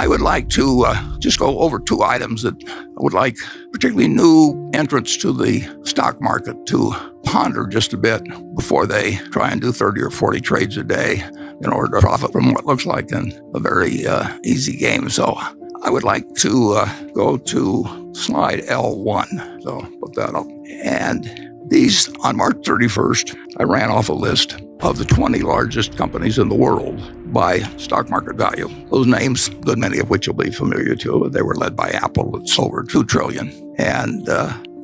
I would like to just go over two items that I would like particularly new entrants to the stock market to ponder just a bit before they try and do 30 or 40 trades a day in order to profit from what looks like a very easy game. So I would like to go to slide L1. So put that up. And these, on March 31st, I ran off a list of the 20 largest companies in the world by stock market value. Those names, a good many of which you'll be familiar to, they were led by Apple. It's over $2 trillion. And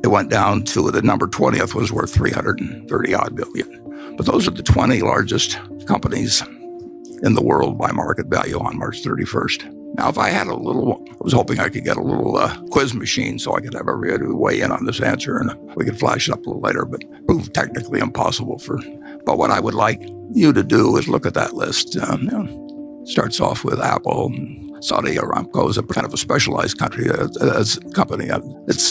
it went down to the number 20th was worth 330 odd billion. But those are the 20 largest companies in the world by market value on March 31st. Now, if I had I was hoping I could get a little quiz machine so I could have everybody weigh in on this answer and we could flash it up a little later, but proved technically impossible but what I would like you to do is look at that list. Starts off with Apple. Saudi Aramco is a kind of a specialized company. It's,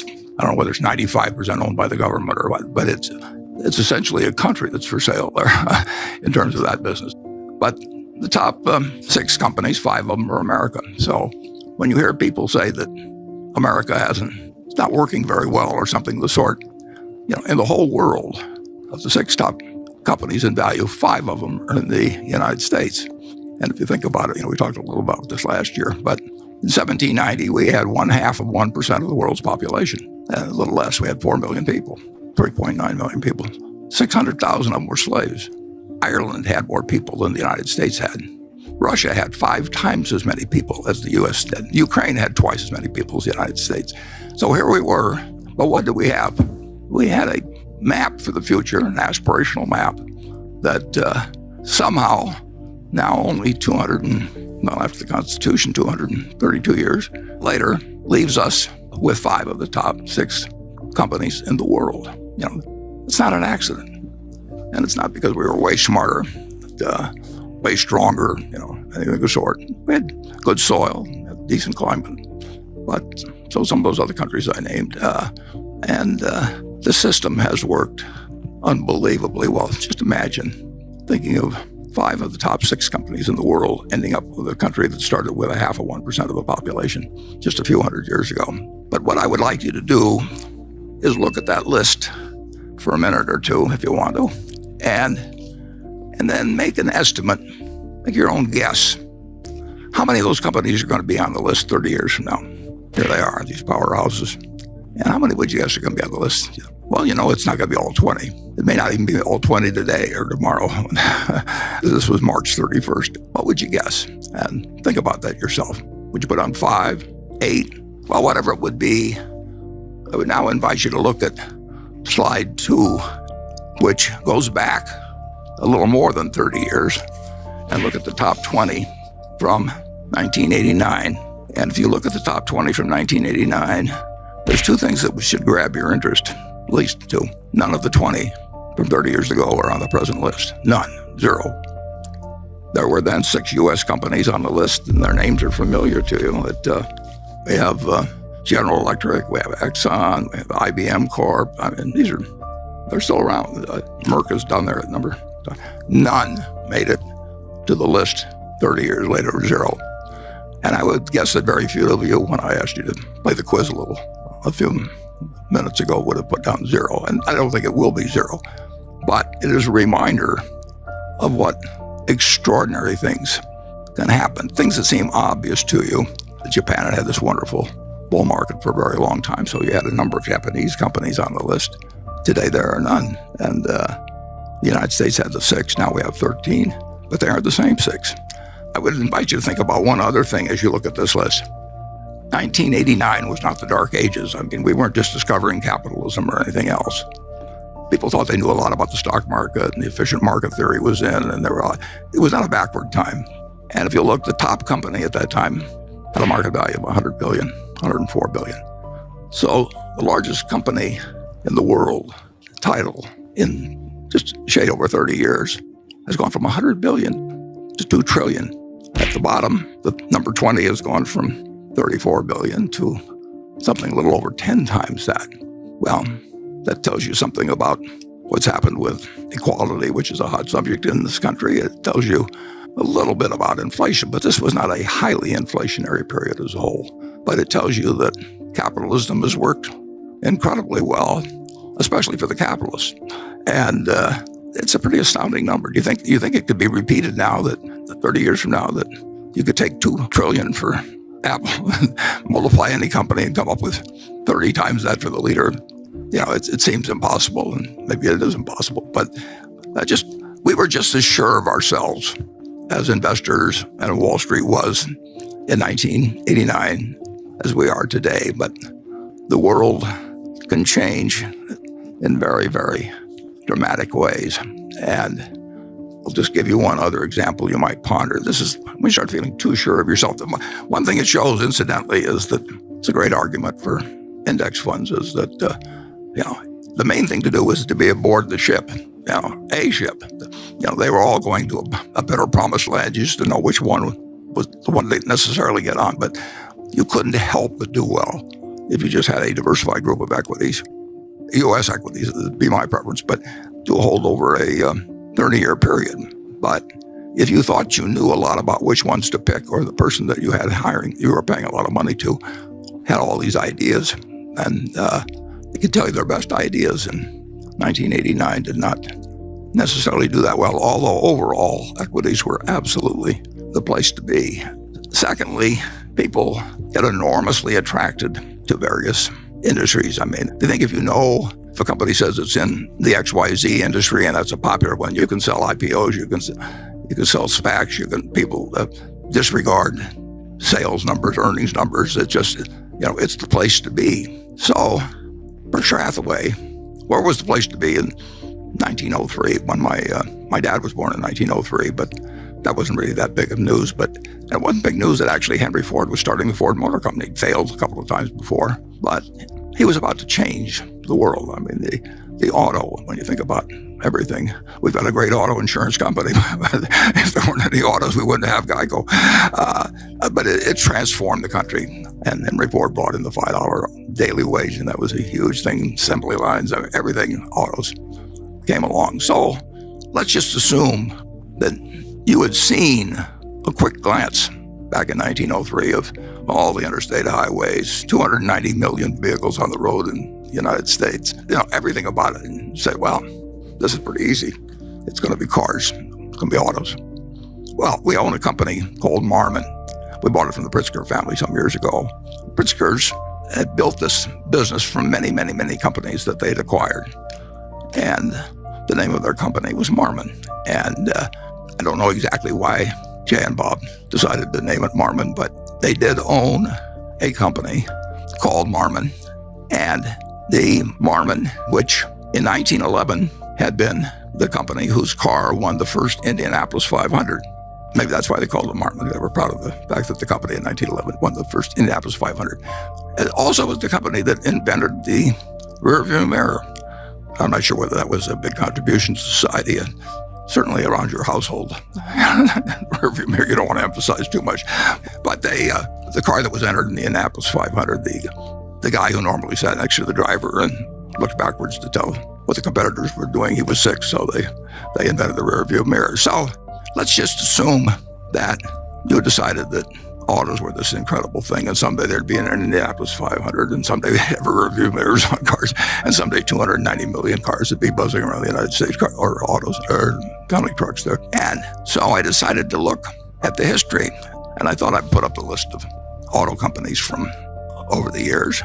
I don't know whether it's 95% owned by the government or what, but it's essentially a country that's for sale there in terms of that business. But the top 6 companies, 5 of them are American. So when you hear people say that America it's not working very well or something of the sort, in the whole world, of the 6 top companies in value, 5 of them are in the United States. And if you think about it, we talked a little about this last year, but in 1790, we had 1/2 of the world's population. And a little less, we had 4 million people, 3.9 million people. 600,000 of them were slaves. Ireland had more people than the United States had. Russia had 5 times as many people as the U.S. did. Ukraine had twice as many people as the United States. So here we were, but what did we have? We had a map for the future, an aspirational map that somehow now only after the Constitution, 232 years later, leaves us with 5 of the top 6 companies in the world. It's not an accident. And it's not because we were way smarter, way stronger, anything of the sort. We had good soil, had decent climate. But so some of those other countries I named. And the system has worked unbelievably well. Just imagine thinking of 5 of the top 6 companies in the world ending up with a country that started with 0.5% of the population just a few hundred years ago. But what I would like you to do is look at that list for a minute or two, if you want to, and then make an estimate, make your own guess. How many of those companies are going to be on the list 30 years from now? Here they are, these powerhouses. And how many would you guess are going to be on the list? Well, it's not going to be all 20. It may not even be all 20 today or tomorrow. This was March 31st. What would you guess? And think about that yourself. Would you put on 5, 8? Well, whatever it would be, I would now invite you to look at slide 2, which goes back a little more than 30 years, and look at the top 20 from 1989. And if you look at the top 20 from 1989, there's 2 things that should grab your interest, at least 2. None of the 20 from 30 years ago are on the present list. None. 0. There were then 6 U.S. companies on the list, and their names are familiar to you. We have General Electric, we have Exxon, we have IBM Corp. They're still around. Merck is down there at number. None made it to the list 30 years later, 0. And I would guess that very few of you, when I asked you to play the quiz a few minutes ago, would have put down 0. And I don't think it will be 0. But it is a reminder of what extraordinary things can happen. Things that seem obvious to you. Japan had this wonderful bull market for a very long time, so you had a number of Japanese companies on the list. Today there are none. And the United States had the 6, now we have 13, but they aren't the same 6. I would invite you to think about one other thing as you look at this list. 1989 was not the dark ages. We weren't just discovering capitalism or anything else. People thought they knew a lot about the stock market and the efficient market theory was in, and it was not a backward time. And if you look, the top company at that time had a market value of 100 billion, 104 billion. So the largest company in the world, title, in just a shade over 30 years, has gone from 100 billion to 2 trillion. At the bottom, the number 20 has gone from 34 billion to something a little over 10 times that. Well, that tells you something about what's happened with equality, which is a hot subject in this country. It tells you a little bit about inflation, but this was not a highly inflationary period as a whole. But it tells you that capitalism has worked incredibly well, especially for the capitalists. And it's a pretty astounding number. Do you think it could be repeated now, that 30 years from now, that you could take $2 trillion for Apple and multiply any company and come up with 30 times that for the leader? It seems impossible, and maybe it is impossible. But we were just as sure of ourselves as investors and Wall Street was in 1989 as we are today. But the world can change in very, very dramatic ways. And I'll just give you one other example you might ponder. This is when you start feeling too sure of yourself. One thing it shows, incidentally, is that it's a great argument for index funds, is that the main thing to do is to be aboard the ship, a ship. They were all going to a better promised land. You used to know which one was the one they'd necessarily get on, but you couldn't help but do well if you just had a diversified group of equities. U.S. equities would be my preference, but to hold over a 30-year period. But if you thought you knew a lot about which ones to pick, or the person that you had hiring, you were paying a lot of money to, had all these ideas, and they could tell you their best ideas in 1989 did not necessarily do that well, although overall equities were absolutely the place to be. Secondly, people get enormously attracted to various industries. I mean, I think if a company says it's in the XYZ industry and that's a popular one, you can sell IPOs, you can sell SPACs, people disregard sales numbers, earnings numbers. It's just, it's the place to be. So Berkshire Hathaway, where was the place to be in 1903 when my dad was born in 1903, but that wasn't really that big of news. But it wasn't big news that actually Henry Ford was starting the Ford Motor Company. It failed a couple of times before, but he was about to change the world. I mean, the auto, when you think about everything, we've got a great auto insurance company. If there weren't any autos, we wouldn't have Geico. But it transformed the country. And Henry Ford brought in the $5 daily wage, and that was a huge thing. Assembly lines, everything, autos came along. So let's just assume that you had seen a quick glance back in 1903 of all the interstate highways, 290 million vehicles on the road in the United States, everything about it, and said, well, this is pretty easy. It's going to be cars. It's going to be autos. Well, we own a company called Marmon. We bought it from the Pritzker family some years ago. Pritzkers had built this business from many, many, many companies that they'd acquired. And the name of their company was Marmon. And I don't know exactly why Jay and Bob decided to name it Marmon, but they did own a company called Marmon. And the Marmon, which in 1911 had been the company whose car won the first Indianapolis 500. Maybe that's why they called it Marmon. They were proud of the fact that the company in 1911 won the first Indianapolis 500. It also was the company that invented the rearview mirror. I'm not sure whether that was a big contribution to society, and certainly around your household. Rearview mirror, you don't want to emphasize too much. But the car that was entered in the Indianapolis 500, the guy who normally sat next to the driver and looked backwards to tell what the competitors were doing, he was sick, so they invented the rearview mirror. So let's just assume that you decided that autos were this incredible thing, and someday there'd be an Indianapolis 500, and someday they'd have rearview mirrors on cars, and someday 290 million cars would be buzzing around the United States, or autos, or family trucks there. And so I decided to look at the history, and I thought I'd put up a list of auto companies from over the years.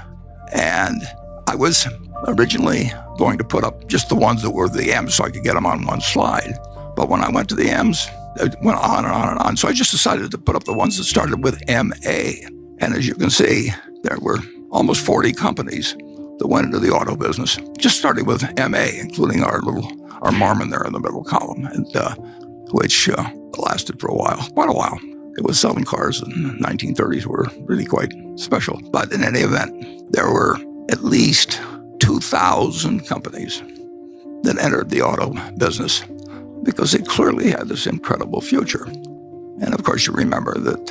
And I was originally going to put up just the ones that were the M's so I could get them on one slide. But when I went to the M's, it went on and on and on. So I just decided to put up the ones that started with MA. And as you can see, there were almost 40 companies that went into the auto business, just starting with MA, including our Marmon there in the middle column, and which lasted for quite a while. It was selling cars in the 1930s were really quite special. But in any event, there were at least 2,000 companies that entered the auto business because it clearly had this incredible future. And of course, you remember that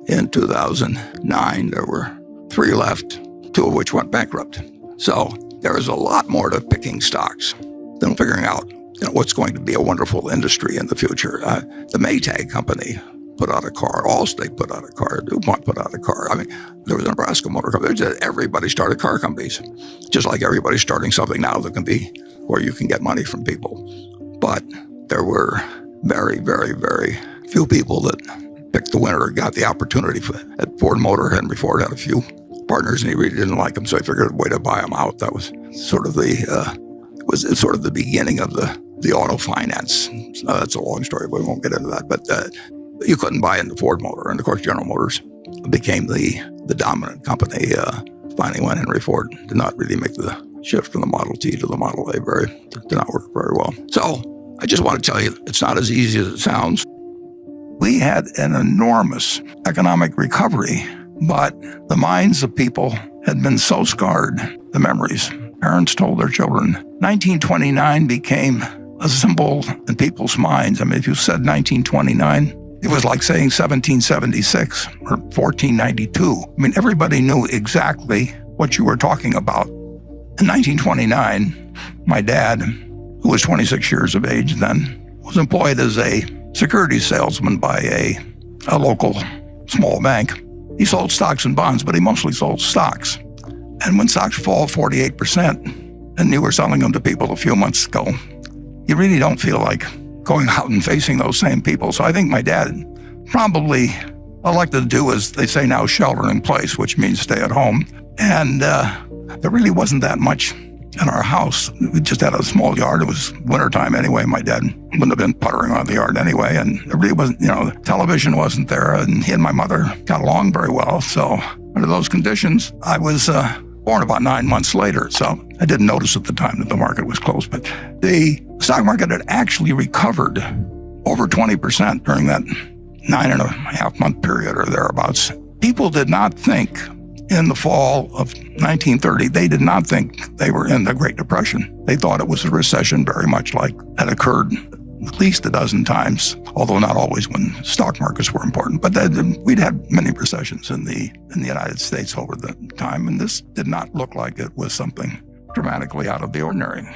in 2009, there were 3 left, 2 of which went bankrupt. So there is a lot more to picking stocks than figuring out what's going to be a wonderful industry in the future. The Maytag company put out a car. Allstate put out a car. DuPont put out a car. I mean, there was a Nebraska Motor Company. Everybody started car companies, just like everybody's starting something now that can be where you can get money from people. But there were very, very, very few people that picked the winner or got the opportunity. At Ford Motor, Henry Ford had a few partners, and he really didn't like them, so he figured a way to buy them out. That was sort of the beginning of the auto finance. That's a long story, but we won't get into that. But you couldn't buy into Ford Motor, and of course General Motors became the dominant company. Finally, when Henry Ford did not really make the shift from the Model T to the Model A, did not work very well. So I just want to tell you, it's not as easy as it sounds. We had an enormous economic recovery, but the minds of people had been so scarred, the memories. Parents told their children, 1929 became a symbol in people's minds. I mean, if you said 1929, it was like saying 1776 or 1492. I mean, everybody knew exactly what you were talking about. In 1929, my dad, who was 26 years of age then, was employed as a securities salesman by a local small bank. He sold stocks and bonds, but he mostly sold stocks. And when stocks fall 48%, and you were selling them to people a few months ago, you really don't feel like going out and facing those same people. So I think my dad probably elected to do, as they say now, shelter in place, which means stay at home. And there really wasn't that much in our house. We just had a small yard. It was wintertime anyway. My dad wouldn't have been puttering on the yard anyway. And it really wasn't, the television wasn't there. And he and my mother got along very well. So under those conditions, I was born about 9 months later. So I didn't notice at the time that the market was closed. But the stock market had actually recovered over 20% during that 9.5 month period or thereabouts. People did not think in the fall of 1930, they did not think they were in the Great Depression. They thought it was a recession very much like had occurred at least a dozen times, although not always when stock markets were important. But we'd had many recessions in the United States over the time, and this did not look like it was something dramatically out of the ordinary.